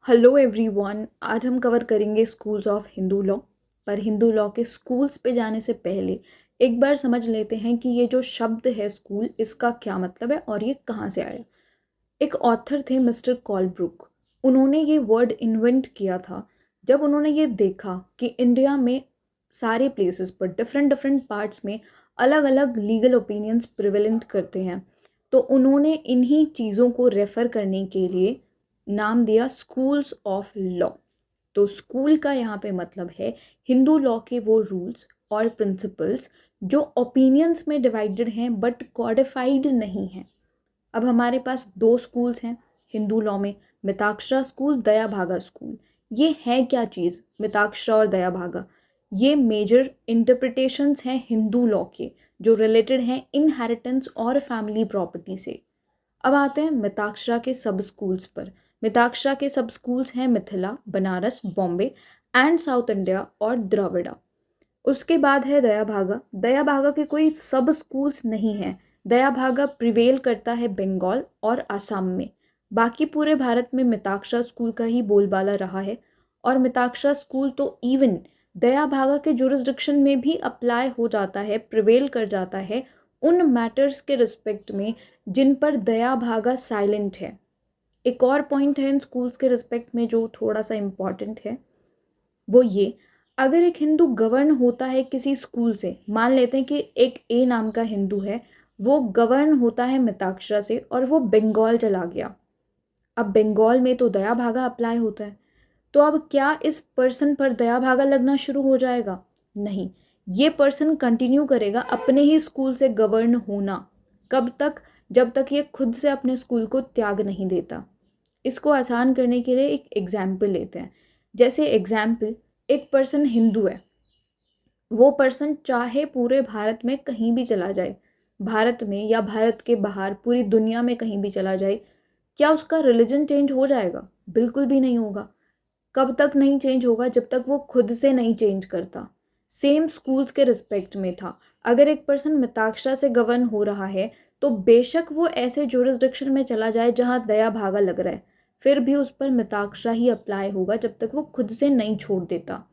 Hello everyone, आज हम cover करेंगे स्कूल्स ऑफ हिंदू लॉ। पर हिंदू लॉ के स्कूल्स पे जाने से पहले एक बार समझ लेते हैं कि ये जो शब्द है स्कूल, इसका क्या मतलब है और ये कहाँ से आया। एक ऑथर थे मिस्टर कॉलब्रुक। उन्होंने ये वर्ड इन्वेंट किया था जब उन्होंने ये देखा कि इंडिया में सारे प्लेसेस पर डिफरेंट डिफरेंट पार्ट्स में अलग अलग लीगल ओपिनियंस प्रिवेलेंट करते हैं। तो उन्होंने इन्हीं चीज़ों को रेफ़र करने के लिए नाम दिया स्कूल्स ऑफ लॉ। तो स्कूल का यहाँ पे मतलब है हिंदू लॉ के वो रूल्स और प्रिंसिपल्स जो ओपिनियंस में डिवाइडेड हैं बट कॉडिफाइड नहीं हैं। अब हमारे पास दो स्कूल्स हैं हिंदू लॉ में, मिताक्षरा स्कूल, दया भागा स्कूल। ये है क्या चीज़ मिताक्षरा और दया भागा? ये मेजर इंटरप्रिटेशंस हैं हिंदू लॉ के जो रिलेटेड हैं इनहेरिटेंस और फैमिली प्रॉपर्टी से। अब आते हैं मिताक्षरा के सब स्कूल्स पर। मिताक्षरा के सब स्कूल्स हैं Mithila, Banaras, Bombay and south India और द्रविड़ा। उसके बाद है दया भागा। दया भागा के कोई सब स्कूल्स नहीं हैं। दया भागा प्रिवेल करता है बंगाल और असम में। बाकी पूरे भारत में मिताक्षरा स्कूल का ही बोलबाला रहा है। और मिताक्षरा स्कूल तो इवन दया भागा के जुरिस्डिक्शन में भी अप्लाई हो जाता है, प्रिवेल कर जाता है उन मैटर्स के रिस्पेक्ट में जिन पर दया भागा साइलेंट है। एक और पॉइंट है इन स्कूल्स के रिस्पेक्ट में जो थोड़ा सा इम्पॉर्टेंट है, वो ये, अगर एक हिंदू गवर्न होता है किसी स्कूल से, मान लेते हैं कि एक ए नाम का हिंदू है, वो गवर्न होता है मिताक्षरा से और वो बंगाल चला गया। अब बंगाल में तो दया भागा अप्लाई होता है, तो अब क्या इस पर्सन पर दया भागा लगना शुरू हो जाएगा? नहीं, ये पर्सन कंटिन्यू करेगा अपने ही स्कूल से गवर्न होना। कब तक? जब तक ये खुद से अपने स्कूल को त्याग नहीं देता। इसको आसान करने के लिए एक एग्जाम्पल लेते हैं। जैसे एग्जाम्पल, एक पर्सन हिंदू है, वो पर्सन चाहे पूरे भारत में कहीं भी चला जाए, भारत में या भारत के बाहर पूरी दुनिया में कहीं भी चला जाए, क्या उसका रिलीजन चेंज हो जाएगा? बिल्कुल भी नहीं होगा। कब तक नहीं चेंज होगा? जब तक वो खुद से नहीं चेंज करता। सेम स्कूल्स के रिस्पेक्ट में था। अगर एक पर्सन मिताक्षरा से गवर्न हो रहा है तो बेशक वो ऐसे जुरिस्डिक्शन में चला जाए जहाँ दया भागा लग रहा है, फिर भी उस पर मिताक्षरा ही अप्लाई होगा जब तक वो खुद से नहीं छोड़ देता।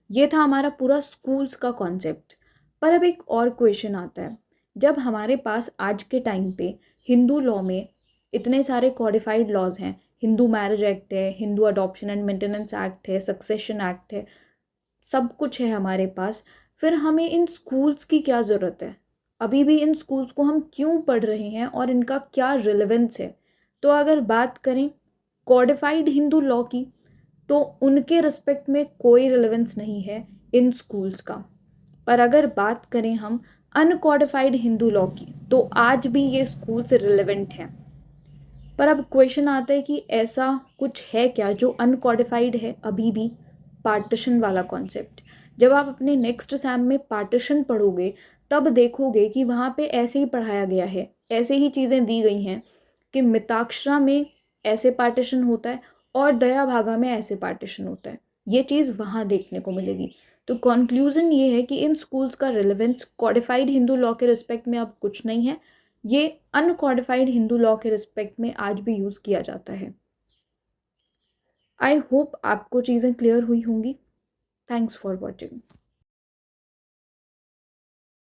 ये था हमारा पूरा स्कूल्स का कॉन्सेप्ट। पर अब एक और क्वेश्चन आता है, जब हमारे पास आज के टाइम पे हिंदू लॉ में इतने सारे कॉडिफाइड लॉज हैं, हिंदू मैरिज एक्ट है, Hindu adoption and maintenance act है, सक्सेशन एक्ट है, सब कुछ है हमारे पास, फिर हमें इन स्कूल्स की क्या ज़रूरत है? अभी भी इन स्कूल्स को हम क्यों पढ़ रहे हैं और इनका क्या रिलेवेंस है? तो अगर बात करें कॉडिफाइड हिंदू लॉ की, तो उनके रिस्पेक्ट में कोई रिलेवेंस नहीं है इन स्कूल्स का। पर अगर बात करें हम अनकॉडिफाइड हिंदू लॉ की, तो आज भी ये स्कूल्स रिलेवेंट हैं। पर अब क्वेश्चन आता है कि ऐसा कुछ है क्या जो अनकॉडिफाइड है अभी भी? पार्टीशन वाला कॉन्सेप्ट। जब आप अपने नेक्स्ट सैम में पार्टीशन पढ़ोगे तब देखोगे कि वहाँ पे ऐसे ही पढ़ाया गया है, ऐसे ही चीज़ें दी गई हैं कि मिताक्षरा में ऐसे पार्टीशन होता है और दया भागा में ऐसे पार्टीशन होता है। ये चीज़ वहाँ देखने को मिलेगी। तो कंक्लूजन ये है कि इन स्कूल्स का रिलेवेंस कॉडिफाइड हिंदू लॉ के रिस्पेक्ट में अब कुछ नहीं है, ये अनकॉडिफाइड हिंदू लॉ के रिस्पेक्ट में आज भी यूज़ किया जाता है। आई होप आपको चीज़ें क्लियर हुई होंगी। Thanks for watching.